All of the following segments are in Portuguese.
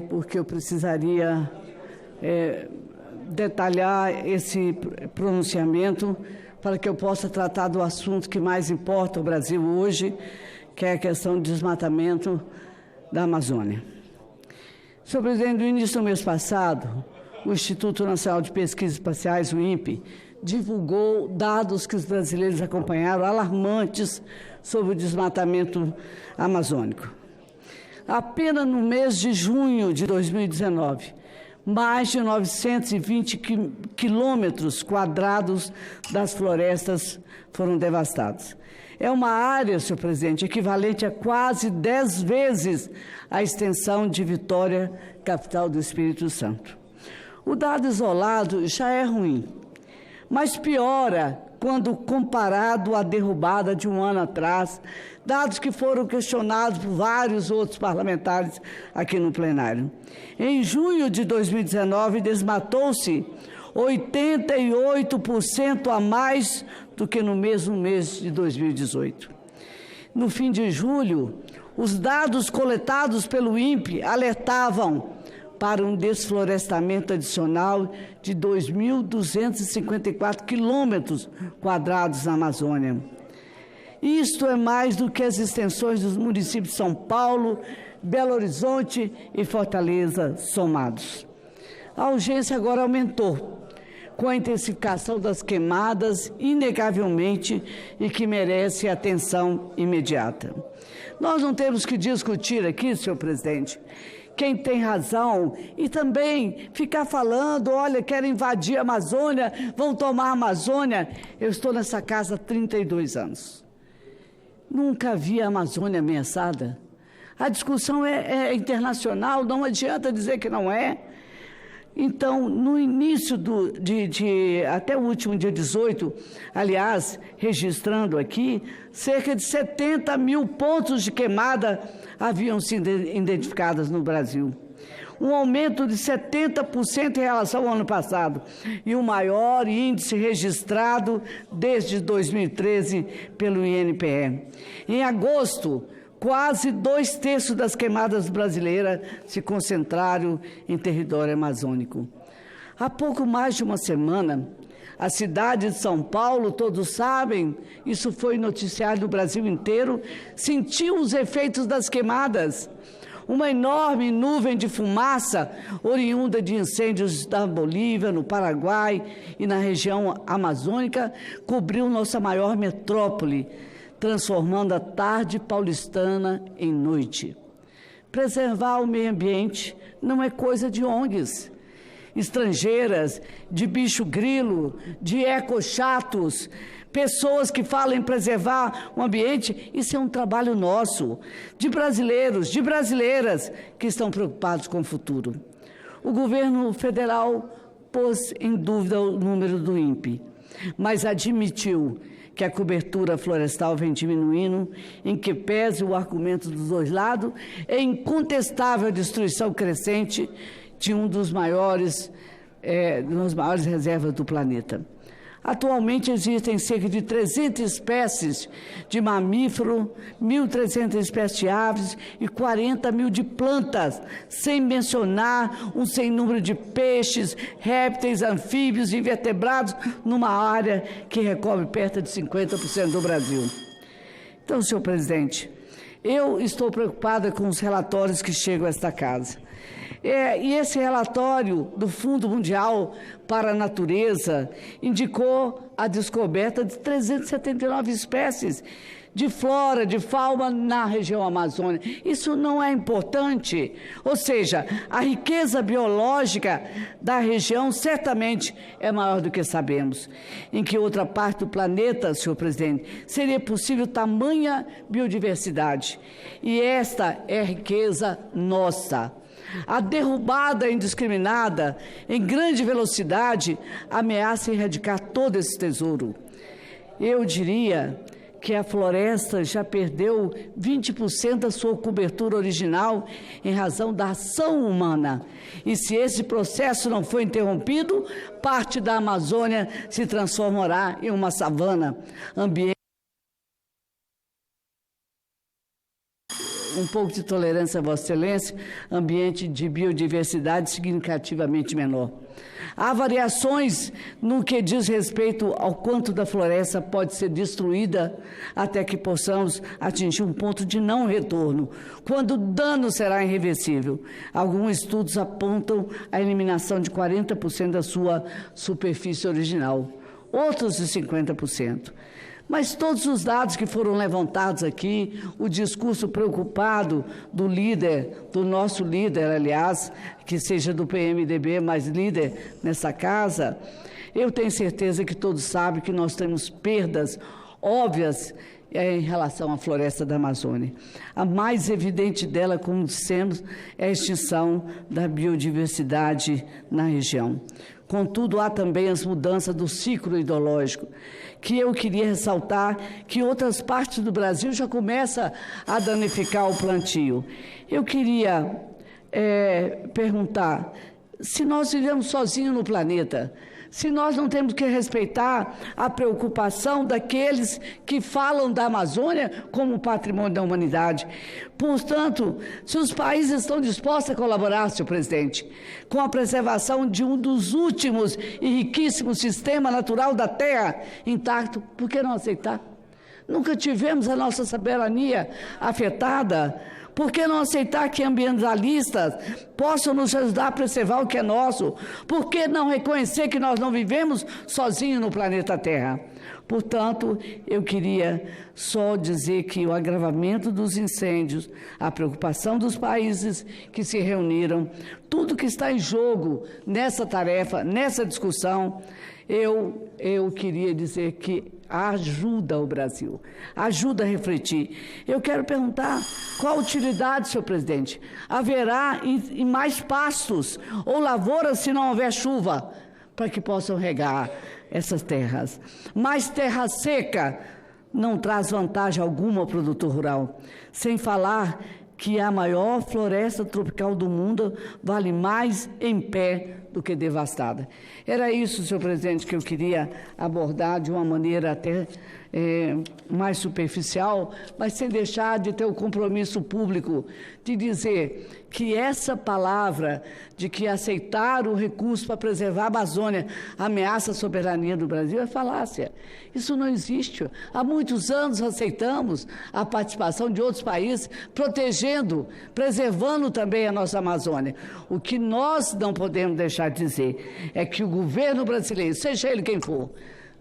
porque eu precisaria detalhar esse pronunciamento para que eu possa tratar do assunto que mais importa ao Brasil hoje, que é a questão do desmatamento da Amazônia. Senhor presidente, no início do mês passado, o Instituto Nacional de Pesquisas Espaciais, o INPE, divulgou dados que os brasileiros acompanharam, alarmantes, sobre o desmatamento amazônico. Apenas no mês de junho de 2019, mais de 920 quilômetros quadrados das florestas foram devastados. É uma área, senhor presidente, equivalente a quase 10 vezes a extensão de Vitória, capital do Espírito Santo. O dado isolado já é ruim, mas piora quando comparado à derrubada de um ano atrás, dados que foram questionados por vários outros parlamentares aqui no plenário. Em junho de 2019, desmatou-se 88% a mais do que no mesmo mês de 2018. No fim de julho, os dados coletados pelo INPE alertavam para um desflorestamento adicional de 2.254 quilômetros quadrados na Amazônia. Isto é mais do que as extensões dos municípios de São Paulo, Belo Horizonte e Fortaleza somados. A urgência agora aumentou, com a intensificação das queimadas, inegavelmente, e que merece atenção imediata. Nós não temos que discutir aqui, senhor presidente, quem tem razão, e também ficar falando, olha, querem invadir a Amazônia, vão tomar a Amazônia. Eu estou nessa casa há 32 anos. Nunca vi a Amazônia ameaçada. A discussão é internacional, não adianta dizer que não é. Então, no início até o último dia 18, aliás, registrando aqui, cerca de 70 mil pontos de queimada haviam sido identificados no Brasil. Um aumento de 70% em relação ao ano passado e o maior índice registrado desde 2013 pelo INPE. Em agosto, quase 2/3 das queimadas brasileiras se concentraram em território amazônico. Há pouco mais de uma semana, a cidade de São Paulo, todos sabem, isso foi noticiado no Brasil inteiro, sentiu os efeitos das queimadas. Uma enorme nuvem de fumaça, oriunda de incêndios da Bolívia, no Paraguai e na região amazônica, cobriu nossa maior metrópole, transformando a tarde paulistana em noite. Preservar o meio ambiente não é coisa de ONGs estrangeiras, de bicho grilo, de ecochatos, pessoas que falam em preservar o ambiente. Isso é um trabalho nosso, de brasileiros, de brasileiras que estão preocupados com o futuro. O governo federal pôs em dúvida o número do INPE, mas admitiu que a cobertura florestal vem diminuindo, em que pese o argumento dos dois lados, é incontestável a destruição crescente de uma das maiores reservas do planeta. Atualmente existem cerca de 300 espécies de mamífero, 1.300 espécies de aves e 40 mil de plantas, sem mencionar um sem número de peixes, répteis, anfíbios e invertebrados, numa área que recobre perto de 50% do Brasil. Então, senhor presidente, eu estou preocupada com os relatórios que chegam a esta casa. E esse relatório do Fundo Mundial para a Natureza indicou a descoberta de 379 espécies de flora, de fauna na região amazônica. Isso não é importante? Ou seja, a riqueza biológica da região certamente é maior do que sabemos. Em que outra parte do planeta, senhor presidente, seria possível tamanha biodiversidade? E esta é a riqueza nossa. A derrubada indiscriminada, em grande velocidade, ameaça erradicar todo esse tesouro. Eu diria que a floresta já perdeu 20% da sua cobertura original em razão da ação humana. E se esse processo não for interrompido, parte da Amazônia se transformará em uma savana, ambiente pouco de tolerância, Vossa Excelência, ambiente de biodiversidade significativamente menor. Há variações no que diz respeito ao quanto da floresta pode ser destruída até que possamos atingir um ponto de não retorno, quando o dano será irreversível. Alguns estudos apontam a eliminação de 40% da sua superfície original, outros de 50%. Mas todos os dados que foram levantados aqui, o discurso preocupado do líder, do nosso líder, aliás, que seja do PMDB, mas líder nessa casa, eu tenho certeza que todos sabem que nós temos perdas óbvias em relação à floresta da Amazônia. A mais evidente dela, como dissemos, é a extinção da biodiversidade na região. Contudo, há também as mudanças do ciclo hidrológico, que eu queria ressaltar que outras partes do Brasil já começam a danificar o plantio. Eu queria perguntar, se nós vivemos sozinhos no planeta, se nós não temos que respeitar a preocupação daqueles que falam da Amazônia como patrimônio da humanidade. Portanto, se os países estão dispostos a colaborar, senhor presidente, com a preservação de um dos últimos e riquíssimos sistemas natural da Terra intacto, por que não aceitar? Nunca tivemos a nossa soberania afetada. Por que não aceitar que ambientalistas possam nos ajudar a preservar o que é nosso? Por que não reconhecer que nós não vivemos sozinhos no planeta Terra? Portanto, eu queria só dizer que o agravamento dos incêndios, a preocupação dos países que se reuniram, tudo que está em jogo nessa tarefa, nessa discussão, eu queria dizer que ajuda o Brasil, ajuda a refletir. Eu quero perguntar qual a utilidade, senhor presidente, haverá em mais pastos ou lavouras se não houver chuva para que possam regar essas terras. Mais terra seca não traz vantagem alguma ao produtor rural, sem falar que a maior floresta tropical do mundo vale mais em pé do que devastada. Era isso, senhor presidente, que eu queria abordar de uma maneira até mais superficial, mas sem deixar de ter o compromisso público de dizer que essa palavra de que aceitar o recurso para preservar a Amazônia ameaça a soberania do Brasil é falácia. Isso não existe. Há muitos anos aceitamos a participação de outros países, protegendo, preservando também a nossa Amazônia. O que nós não podemos deixar de dizer é que o governo brasileiro, seja ele quem for,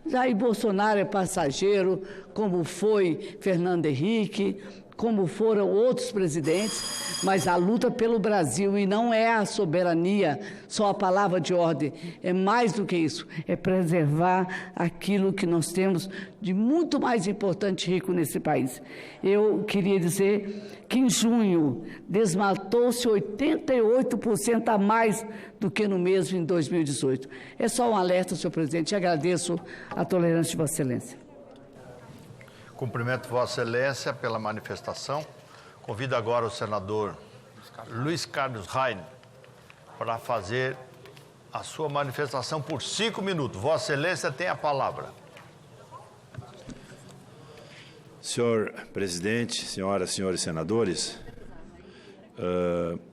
Jair Bolsonaro é passageiro, como foi Fernando Henrique, como foram outros presidentes, mas a luta pelo Brasil, e não é a soberania, só a palavra de ordem, é mais do que isso, é preservar aquilo que nós temos de muito mais importante e rico nesse país. Eu queria dizer que em junho desmatou-se 88% a mais do que no mesmo em 2018. É só um alerta, senhor presidente, e agradeço a tolerância de Vossa Excelência. Cumprimento Vossa Excelência pela manifestação. Convido agora o senador Luiz Carlos Rainer para fazer a sua manifestação por 5 minutos. Vossa Excelência tem a palavra. Senhor presidente, senhoras e senhores senadores,